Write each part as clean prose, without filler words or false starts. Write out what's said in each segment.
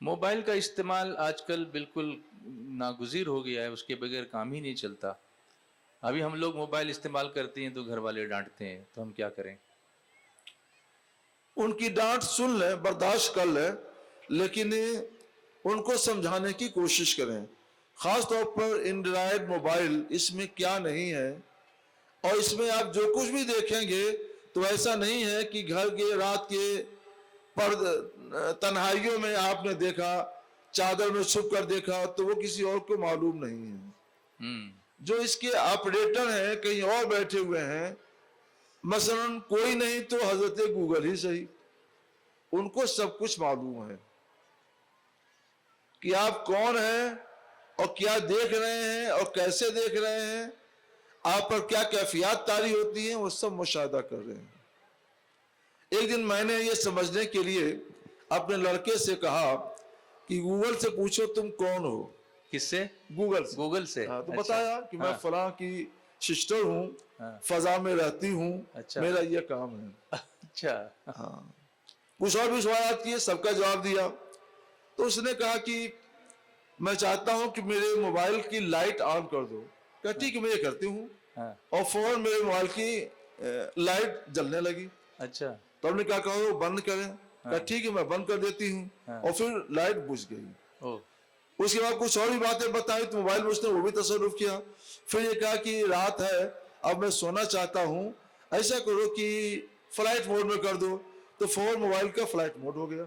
Mobile کا استعمال آج کل بالکل ناگزیر ہو گیا ہے، اس کے بغیر کام ہی نہیں چلتا۔ ابھی ہم لوگ موبائل استعمال کرتے ہیں تو گھر والے ڈانٹتے ہیں، تو ہم کیا کریں؟ ان کی ڈانٹ سن لیں، برداشت کر لیں، لیکن ان کو سمجھانے کی کوشش کریں۔ خاص طور پر اینڈرائڈ موبائل، اس میں کیا نہیں ہے، اور اس میں آپ جو کچھ بھی دیکھیں گے تو ایسا نہیں ہے کہ گھر کے رات کے تنہائیوں میں آپ نے دیکھا، چادر میں چھپ کر دیکھا، تو وہ کسی اور کو معلوم نہیں ہے۔ جو اس کے آپریٹر ہیں کہیں اور بیٹھے ہوئے ہیں، مثلا کوئی نہیں تو حضرت گوگل ہی صحیح، ان کو سب کچھ معلوم ہے کہ آپ کون ہیں اور کیا دیکھ رہے ہیں اور کیسے دیکھ رہے ہیں، آپ پر کیا کیفیات طاری ہوتی ہیں، وہ سب مشاہدہ کر رہے ہیں۔ ایک دن میں نے یہ سمجھنے کے لیے اپنے لڑکے سے کہا کہ گوگل سے پوچھو تم کون ہو۔ کس سے؟ گوگل سے۔ گوگل سے؟ تو بتایا کہ میں فلاں کی سسٹر ہوں، فضا میں رہتی ہوں، میرا یہ کام ہے۔ اچھا، ہاں، کچھ اور بھی سوالات کیے، سب کا جواب دیا۔ تو اس نے کہا کہ میں چاہتا ہوں کہ میرے موبائل کی لائٹ آن کر دو۔ کہا ٹھیک ہے، میں یہ کرتی ہوں، اور فوراً میرے موبائل کی لائٹ جلنے لگی۔ اچھا، تو ہم نے کہا کہ بند کریں۔ کہا ٹھیک ہے، میں بند کر دیتی ہوں، اور پھر لائٹ بجھ گئی۔ اس کے بعد کچھ اور بھی باتیں بتائی تو موبائل میں اس نے وہ بھی تصرف کیا۔ پھر یہ کہا کہ رات ہے، اب میں سونا چاہتا ہوں، ایسا کرو کہ فلائٹ موڈ میں کر دو۔ تو فوراً موبائل کا فلائٹ موڈ ہو گیا۔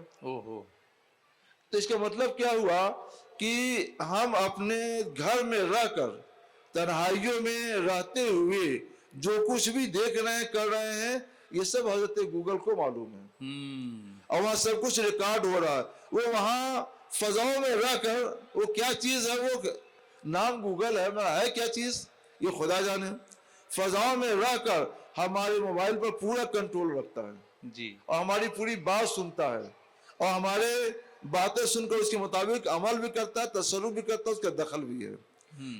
تو اس کا مطلب کیا ہوا کہ ہم اپنے گھر میں رہ کر، تنہائیوں میں رہتے ہوئے جو کچھ بھی دیکھ رہے ہیں، کر رہے ہیں، یہ سب حضرت گوگل کو معلوم ہے، اور وہاں سب کچھ ریکارڈ ہو رہا ہے۔ وہ وہاں فضاؤں میں رہ کر وہ کیا چیز ہے، وہ نام گوگل ہے، مگر ہے کیا چیز یہ خدا جانے۔ فضاؤں میں رہ کر ہمارے موبائل پر پورا کنٹرول رکھتا ہے، جی، اور ہماری پوری بات سنتا ہے، اور ہمارے باتیں سن کر اس کے مطابق عمل بھی کرتا ہے، تصرف بھی کرتا ہے، اس کا دخل بھی ہے۔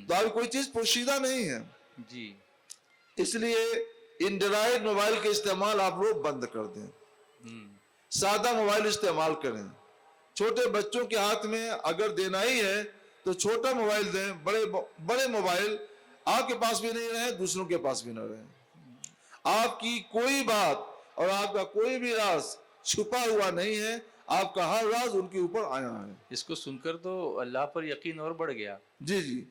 تو ابھی کوئی چیز پوشیدہ نہیں ہے۔ جی، اس لیے اینڈرائڈ موبائل کا استعمال آپ لوگ بند کر دیں، سادہ موبائل استعمال کریں۔ چھوٹے بچوں کے ہاتھ میں اگر دینا ہی ہے تو چھوٹا موبائل دیں، بڑے موبائل آپ کے پاس بھی نہیں رہیں، دوسروں کے پاس بھی نہ رہیں۔ آپ کی کوئی بات اور آپ کا کوئی بھی راز چھپا ہوا نہیں ہے، آپ کا ہر راز ان کے اوپر آیا ہے۔ اس کو سن کر تو اللہ پر یقین اور بڑھ گیا جی جی،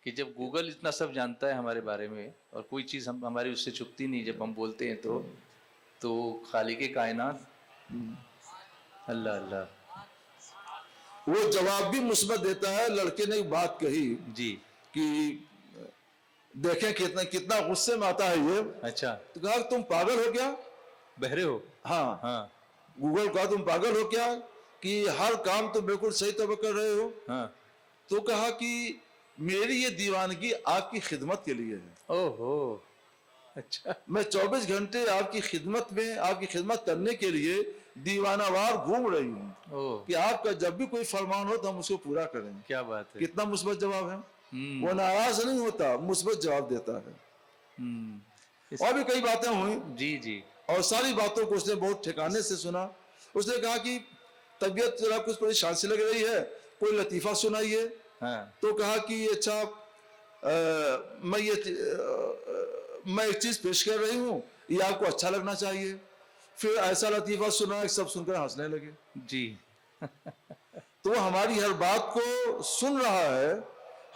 کہ جب گوگل اتنا سب جانتا ہے ہمارے بارے میں، اور کوئی چیز ہماری اس سے چھپتی نہیں، جب ہم بولتے ہیں تو خالق کائنات اللہ اللہ وہ جواب بھی مثبت دیتا ہے۔ لڑکے نے ایک بات کہی جی، کہ دیکھیں کتنا غصے میں آتا ہے یہ۔ اچھا، تو کہا تم پاگل ہو کیا؟ بہرے ہو؟ ہاں، گوگل کہا تم پاگل ہو کیا کہ ہر کام تو بالکل صحیح طور پر کر رہے ہو؟ تو کہا کہ میری یہ دیوانگی آپ کی خدمت کے لیے ہے۔ اوہو، اچھا، میں 24 گھنٹے آپ کی خدمت میں، آپ کی خدمت کرنے کے لیے دیوانہ وار گھوم رہی ہوں کہ آپ کا جب بھی کوئی فرمان ہو تو ہم اس کو پورا کریں۔ کیا بات ہے! کتنا مثبت جواب ہے۔ وہ ناراض نہیں ہوتا، مثبت جواب دیتا ہے۔ اور بھی کئی باتیں ہوئیں، جی جی، اور ساری باتوں کو اس نے بہت ٹھکانے سے سنا۔ اس نے کہا کہ طبیعت ذرا کچھ پریشان سی لگ رہی ہے، کوئی لطیفہ سنائیے۔ تو کہا کہ اچھا میں ایک چیز پیش کر رہی ہوں، یہ آپ کو اچھا لگنا چاہیے۔ پھر ایسا لطیفہ سنا کہ سب سن کر ہنسنے لگے۔ جی، تو وہ ہماری ہر بات کو سن رہا ہے،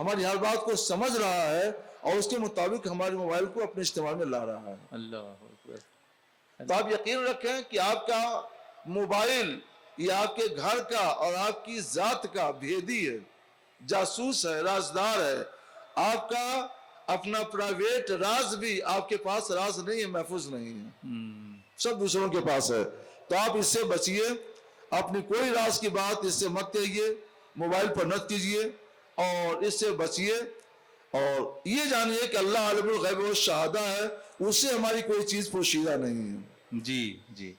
ہماری ہر بات کو سمجھ رہا ہے، اور اس کے مطابق ہمارے موبائل کو اپنے استعمال میں لا رہا ہے۔ اللہ اکبر۔ تو آپ یقین رکھیں کہ آپ کا موبائل یہ آپ کے گھر کا اور آپ کی ذات کا بھیدی ہے، جاسوس ہے، رازدار ہے۔ آپ کا اپنا پرائیویٹ راز بھی آپ کے پاس راز نہیں ہے، محفوظ نہیں ہے، سب دوسروں کے پاس ہے۔ تو آپ اس سے بچیے، اپنی کوئی راز کی بات اس سے مت کہیے، موبائل پر مت کیجیے، اور اس سے بچیے، اور یہ جانیے کہ اللہ عالم الغیب والشہادہ ہے، اس سے ہماری کوئی چیز پوشیدہ نہیں ہے۔ جی جی،